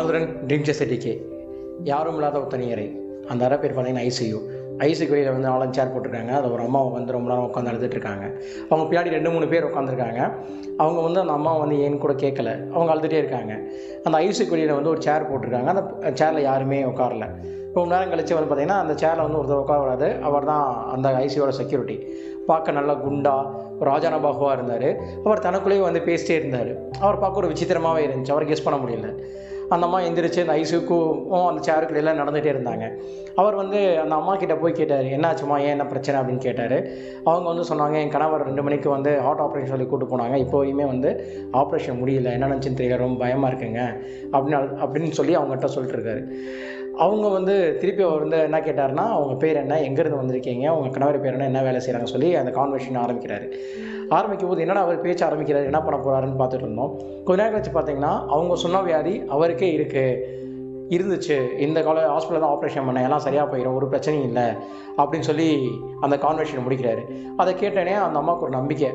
வாழ்ந்துடன் dream chaser decay. யாரும் இல்லாத ஒரு தனியறை. அந்த அறை பேர் பார்த்தீங்கன்னா ஐசியூக்கு வெளியில் வந்து 4 சேர் போட்டிருக்காங்க. அதில் ஒரு அம்மா வந்து ரொம்ப நேரம் உட்காந்து அழுதுட்டுருக்காங்க. அவங்க பின்னாடி 2-3 பேர் உட்காந்துருக்காங்க. அவங்க வந்து அந்த அம்மா வந்து ஏன்னு கூட கேட்கல, அவங்க அழுதுகிட்டே இருக்காங்க. அந்த ஐசியூக்கு வெளியில் வந்து ஒரு சேர் போட்டிருக்காங்க. அந்த சேரில் யாருமே உட்காரல. ரொம்ப நேரம் கழிச்சு வந்து பார்த்திங்கன்னா அந்த சேரில் வந்து ஒருத்தர் உட்காராது. அவர் தான் அந்த ஐசியோட செக்யூரிட்டி. பார்க்க நல்லா குண்டா ஒரு ராஜானா பாகுவாக இருந்தார். அவர் தனக்குள்ளேயே வந்து பேசிட்டே இருந்தார். அவர் பார்க்க ஒரு விசித்திரமாகவே இருந்துச்சு. அவர் கெஸ் பண்ண முடியல. அந்த அம்மா எந்திரிச்சு அந்த ஐசியூக்கும் அந்த சேருக்கு எல்லாம் நடந்துகிட்டே இருந்தாங்க. அவர் வந்து அந்த அம்மா கிட்டே போய் கேட்டார், என்னாச்சுமா, ஏன் என்ன பிரச்சனை அப்படின்னு கேட்டார். அவங்க வந்து சொன்னாங்க, என் கணவர் 2 மணிக்கு வந்து ஹார்ட் ஆப்ரேஷன் சொல்லி கூப்பிட்டு போனாங்க. இப்போ வரையுமே வந்து ஆப்ரேஷன் முடியல, என்ன நினச்சின்னு தெரியல, ரொம்ப பயமாக இருக்குங்க அப்படின்னு சொல்லி அவங்ககிட்ட சொல்லிட்டு இருக்காரு. அவங்க வந்து திருப்பி அவர் வந்து என்ன கேட்டார்னா, அவங்க பேர் என்ன, எங்கேருந்து வந்திருக்கீங்க, உங்கள் கணவர் பேர் என்ன வேலை செய்கிறாங்க சொல்லி அந்த கான்வர்சேஷன் ஆரம்பிக்கிறாரு. ஆரம்பிக்கும் போது என்னடா அவர் பேச்சு ஆரம்பிக்கிறாரு, என்ன பண்ண போகிறாருன்னு பார்த்துட்டு இருந்தோம். கொஞ்ச நேரம் கழிச்சு பார்த்தீங்கன்னா அவங்க சொன்ன வியாதி அவருக்கே இருந்துச்சு, இந்த ஹாஸ்பிட்டலில் தான் ஆப்ரேஷன் பண்ணேன், எல்லாம் சரியாக போயிடும், ஒரு பிரச்சனையும் இல்லை அப்படின்னு சொல்லி அந்த கான்வர்சேஷன் முடிக்கிறாரு. அதை கேட்டோடனே அந்த அம்மாவுக்கு ஒரு நம்பிக்கை.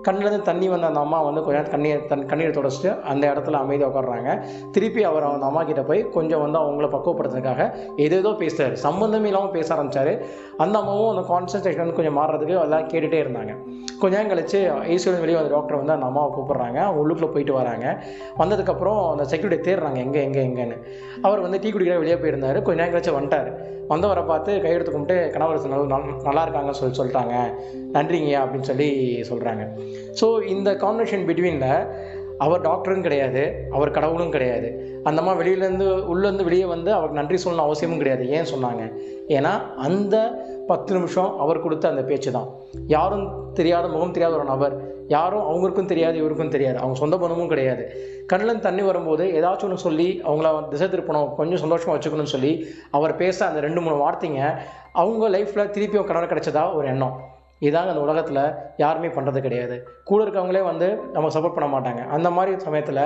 கண்ணிலேருந்து தண்ணி வந்த அந்த அம்மா வந்து கொஞ்ச நேரம் கண்ணீர் தொடச்சிட்டு அந்த இடத்துல அமைதியாக உட்காடுறாங்க. திருப்பி அவர் அந்த அம்மா கிட்டே போய் கொஞ்சம் வந்து அவங்கள பக்குவப்படுத்துறதுக்காக ஏதேதோ பேசுகிறார். சம்மந்தமே இல்லாமல் பேச ஆரம்பித்தார். அந்த அம்மாவும் அந்த கான்சன்ட்ரேஷன் வந்து கொஞ்சம் மாறுறதுக்கு எல்லாம் கேட்டுகிட்டே இருந்தாங்க. கொஞ்ச நேரம் கழிச்சு ஐசியூலேருந்து வெளியே வந்த டாக்டர் வந்து அந்த அம்மாவை கூப்பிட்றாங்க. அவங்க உள்ளுக்குள்ளே போயிட்டு வராங்க. வந்ததுக்கப்புறம் அந்த செக்யூரிட்டி தேடுறாங்க எங்கேன்னு. அவர் வந்து டீ குடிக்கிற வெளியே போயிருந்தார். கொஞ்ச நேரம் கழிச்சு வந்துட்டார். வந்தவரை பார்த்து கையெடுத்து கும்பிட்டு கணவர் நல்லா இருக்காங்கன்னு சொல்லிட்டாங்க, நன்றிங்கய்யா அப்படின்னு சொல்லி சொல்கிறாங்க. ஸோ இந்த கான்வர்சேஷன் பிட்வீனில் அவர் டாக்டரும் கிடையாது, அவர் கடவுளும் கிடையாது. அந்த அம்மா உள்ளேருந்து வெளியே வந்து அவருக்கு நன்றி சொல்லணும் அவசியமும் கிடையாது. ஏன் சொன்னாங்க? ஏன்னா அந்த 10 நிமிஷம் அவர் கொடுத்த அந்த பேச்சு தான். யாரும் தெரியாத, முகம் தெரியாத ஒரு நபர், யாரும் அவங்களுக்கும் தெரியாது, இவருக்கும் தெரியாது, அவங்க சொந்த பந்தமும் கிடையாது. கண்ணில் தண்ணி வரும்போது ஏதாச்சும் ஒன்று சொல்லி அவங்கள திசை திருப்பணும், கொஞ்சம் சந்தோஷமாக வச்சுக்கணும்னு சொல்லி அவர் பேச அந்த 2-3 வார்த்தைங்க அவங்க லைஃப்பில் திருப்பி கணவர் கிடைச்சதா ஒரு எண்ணம். இதாங்க அந்த உலகத்தில் யாருமே பண்ணுறது கிடையாது. கூட இருக்கவங்களே வந்து நம்ம சப்போர்ட் பண்ண மாட்டாங்க. அந்த மாதிரி சமயத்தில்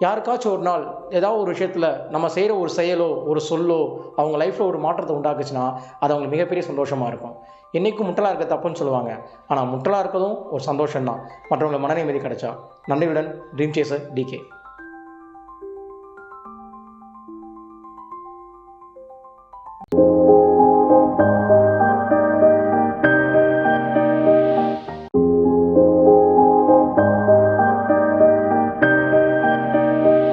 யாருக்காச்சும் ஒரு நாள் ஏதாவது ஒரு விஷயத்தில் நம்ம செய்கிற ஒரு செயலோ ஒரு சொல்லோ அவங்க லைஃப்பில் ஒரு மாற்றத்தை உண்டாக்குச்சுன்னா அது அவங்களுக்கு மிகப்பெரிய சந்தோஷமாக இருக்கும். என்றைக்கும் முட்டலாக இருக்க தப்புன்னு சொல்லுவாங்க, ஆனால் முட்டலாக இருக்கிறதும் ஒரு சந்தோஷம்தான். மற்றவங்களை மன நிம்மதி கிடைச்சா. நன்றியுடன் ட்ரீம் சேசர் டிகே.